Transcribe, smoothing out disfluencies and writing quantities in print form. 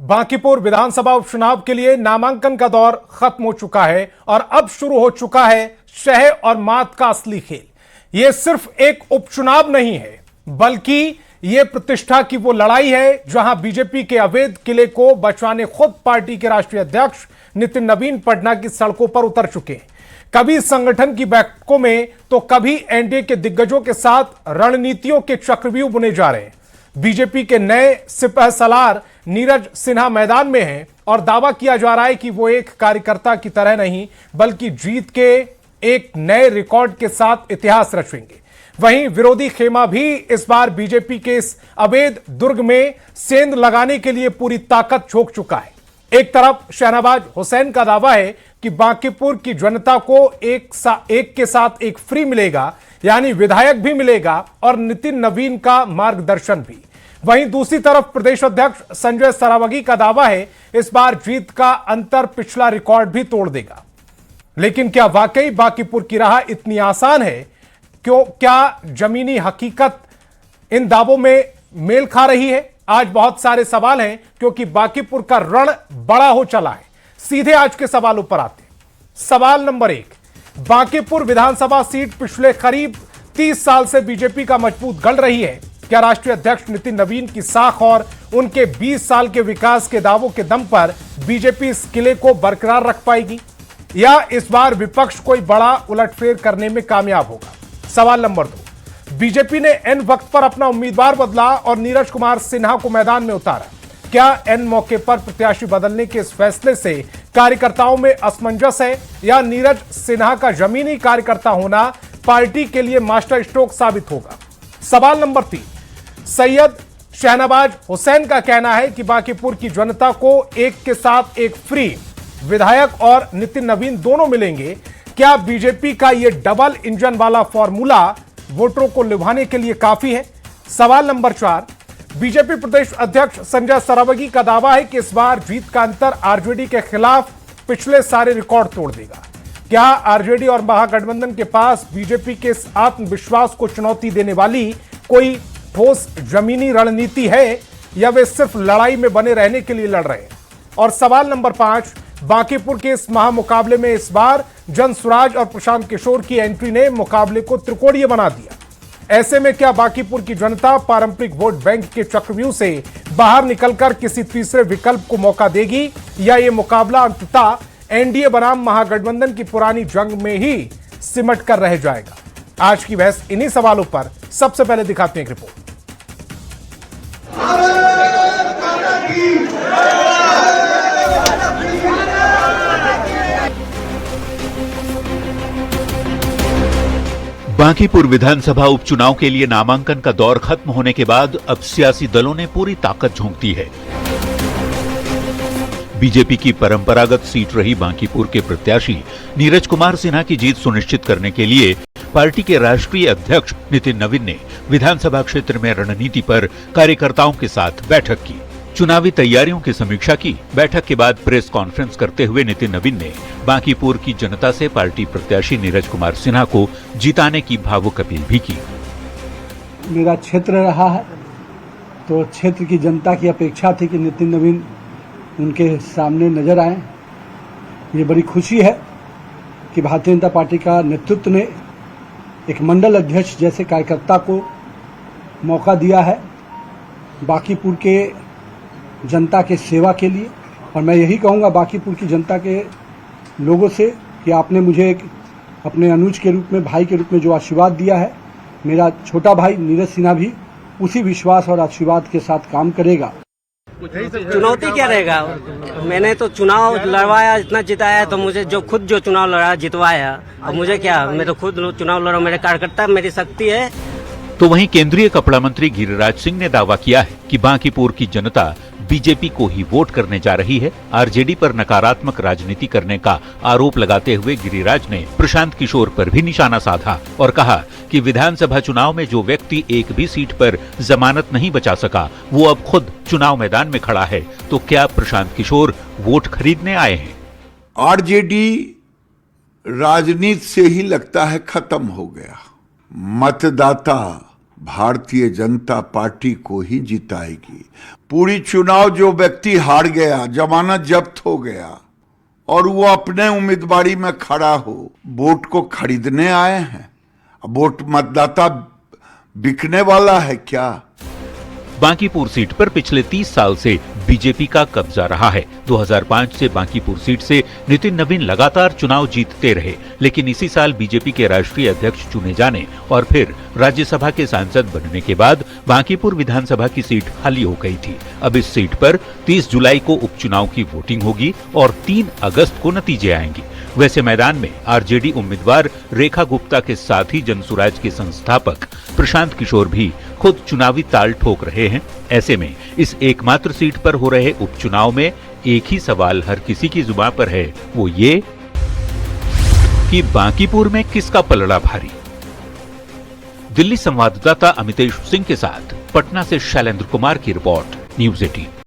बांकीपुर विधानसभा उपचुनाव के लिए नामांकन का दौर खत्म हो चुका है और अब शुरू हो चुका है शह और मात का असली खेल। यह सिर्फ एक उपचुनाव नहीं है, बल्कि यह प्रतिष्ठा की वो लड़ाई है जहां बीजेपी के अवैध किले को बचाने खुद पार्टी के राष्ट्रीय अध्यक्ष नितिन नवीन पटना की सड़कों पर उतर चुके हैं। कभी संगठन की बैठकों में तो कभी एनडीए के दिग्गजों के साथ रणनीतियों के चक्रव्यूह बुने जा रहे हैं। बीजेपी के नए सिपह सलार नीरज सिन्हा मैदान में हैं और दावा किया जा रहा है कि वो एक कार्यकर्ता की तरह नहीं बल्कि जीत के एक नए रिकॉर्ड के साथ इतिहास रचेंगे। वहीं विरोधी खेमा भी इस बार बीजेपी के इस अवैध दुर्ग में सेंध लगाने के लिए पूरी ताकत झोंक चुका है। एक तरफ शहनवाज हुसैन का दावा है कि बांकीपुर की जनता को एक के साथ एक फ्री मिलेगा, यानी विधायक भी मिलेगा और नितिन नवीन का मार्गदर्शन भी। वहीं दूसरी तरफ प्रदेश अध्यक्ष संजय सरावगी का दावा है इस बार जीत का अंतर पिछला रिकॉर्ड भी तोड़ देगा। लेकिन क्या वाकई बांकीपुर की राह इतनी आसान है? क्या जमीनी हकीकत इन दावों में मेल खा रही है? आज बहुत सारे सवाल हैं क्योंकि बांकीपुर का रण बड़ा हो चला है। सीधे आज के सवालों पर आते हैं। सवाल नंबर 1, बांकीपुर विधानसभा सीट पिछले करीब 30 साल से बीजेपी का मजबूत गढ़ रही है। क्या राष्ट्रीय अध्यक्ष नितिन नवीन की साख और उनके 20 साल के विकास के दावों के दम पर बीजेपी इस किले को बरकरार रख पाएगी या इस बार विपक्ष कोई बड़ा उलटफेर करने में कामयाब होगा? सवाल नंबर 2, बीजेपी ने एन वक्त पर अपना उम्मीदवार बदला और नीरज कुमार सिन्हा को मैदान में उतारा। क्या एन मौके पर प्रत्याशी बदलने के इस फैसले से कार्यकर्ताओं में असमंजस है या नीरज सिन्हा का जमीनी कार्यकर्ता होना पार्टी के लिए मास्टर स्ट्रोक साबित होगा? सवाल नंबर 3, सैयद शहनवाज हुसैन का कहना है कि बांकीपुर की जनता को एक के साथ एक फ्री विधायक और नितिन नवीन दोनों मिलेंगे। क्या बीजेपी का यह डबल इंजन वाला फॉर्मूला वोटरों को लुभाने के लिए काफी है? सवाल नंबर 4, बीजेपी प्रदेश अध्यक्ष संजय सरावगी का दावा है कि इस बार जीत का अंतर आरजेडी के खिलाफ पिछले सारे रिकॉर्ड तोड़ देगा। क्या आरजेडी और महागठबंधन के पास बीजेपी के इस आत्मविश्वास को चुनौती देने वाली कोई ठोस जमीनी रणनीति है या वे सिर्फ लड़ाई में बने रहने के लिए लड़ रहे हैं? और सवाल नंबर 5, बांकीपुर के इस महामुकाबले में इस बार जनसुराज और प्रशांत किशोर की एंट्री ने मुकाबले को त्रिकोणीय बना दिया। ऐसे में क्या बांकीपुर की जनता पारंपरिक वोट बैंक के चक्रव्यूह से बाहर निकलकर किसी तीसरे विकल्प को मौका देगी या यह मुकाबला अंततः एनडीए बनाम महागठबंधन की पुरानी जंग में ही सिमट कर रह जाएगा? आज की बहस इन्हीं सवालों पर। सबसे पहले दिखाते हैं एक रिपोर्ट। बांकीपुर विधानसभा उपचुनाव के लिए नामांकन का दौर खत्म होने के बाद अब सियासी दलों ने पूरी ताकत झोंक दी है। बीजेपी की परंपरागत सीट रही बांकीपुर के प्रत्याशी नीरज कुमार सिन्हा की जीत सुनिश्चित करने के लिए पार्टी के राष्ट्रीय अध्यक्ष नितिन नवीन ने विधानसभा क्षेत्र में रणनीति पर कार्यकर्ताओं के साथ बैठक की। चुनावी तैयारियों की समीक्षा की। बैठक के बाद प्रेस कॉन्फ्रेंस करते हुए नितिन नवीन ने बांकीपुर की जनता से पार्टी प्रत्याशी नीरज कुमार सिन्हा को जिताने की भावुक अपील भी की। मेरा क्षेत्र रहा है तो क्षेत्र की जनता की अपेक्षा थी कि नितिन नवीन उनके सामने नजर आए। ये बड़ी खुशी है कि भारतीय जनता पार्टी का नेतृत्व ने एक मंडल अध्यक्ष जैसे कार्यकर्ता को मौका दिया है बांकीपुर के जनता के सेवा के लिए। और मैं यही कहूँगा बांकीपुर की जनता के लोगों से कि आपने मुझे एक अपने अनुज के रूप में, भाई के रूप में जो आशीर्वाद दिया है, मेरा छोटा भाई नीरज सिन्हा भी उसी विश्वास और आशीर्वाद के साथ काम करेगा। चुनौती क्या रहेगा? मैंने तो चुनाव लड़वाया, इतना जिताया, तो मुझे जो चुनाव लड़ा जितवाया, अब मुझे क्या, मैं तो खुद चुनाव लड़ा, मेरे कार्यकर्ता मेरी शक्ति है। तो वहीं केंद्रीय कपड़ा मंत्री गिरिराज सिंह ने दावा किया है कि बांकीपुर की जनता बीजेपी को ही वोट करने जा रही है। आरजेडी पर नकारात्मक राजनीति करने का आरोप लगाते हुए गिरिराज ने प्रशांत किशोर पर भी निशाना साधा और कहा कि विधानसभा चुनाव में जो व्यक्ति एक भी सीट पर जमानत नहीं बचा सका, वो अब खुद चुनाव मैदान में खड़ा है। तो क्या प्रशांत किशोर वोट खरीदने आए हैं? आरजेडी राजनीति से ही लगता है खत्म हो गया। मतदाता भारतीय जनता पार्टी को ही जिताएगी। पूरी चुनाव जो व्यक्ति हार गया, जमानत जब्त हो गया और वो अपने उम्मीदवारी में खड़ा हो, वोट को खरीदने आए हैं। वोट मतदाता बिकने वाला है क्या? बांकीपुर सीट पर पिछले 30 साल से बीजेपी का कब्जा रहा है। 2005 से बांकीपुर सीट से नितिन नवीन लगातार चुनाव जीतते रहे, लेकिन इसी साल बीजेपी के राष्ट्रीय अध्यक्ष चुने जाने और फिर राज्यसभा के सांसद बनने के बाद बांकीपुर विधानसभा की सीट खाली हो गई थी। अब इस सीट पर 30 जुलाई को उपचुनाव की वोटिंग होगी और 3 अगस्त को नतीजे आएंगे। वैसे मैदान में आरजेडी उम्मीदवार रेखा गुप्ता के साथ ही जनसुराज के संस्थापक प्रशांत किशोर भी खुद चुनावी ताल ठोक रहे हैं। ऐसे में इस एकमात्र सीट पर हो रहे उपचुनाव में एक ही सवाल हर किसी की जुबान पर है, वो ये कि बांकीपुर में किसका पलड़ा भारी। दिल्ली संवाददाता अमितेश सिंह के साथ पटना से शैलेंद्र कुमार की रिपोर्ट, न्यूज़ 18।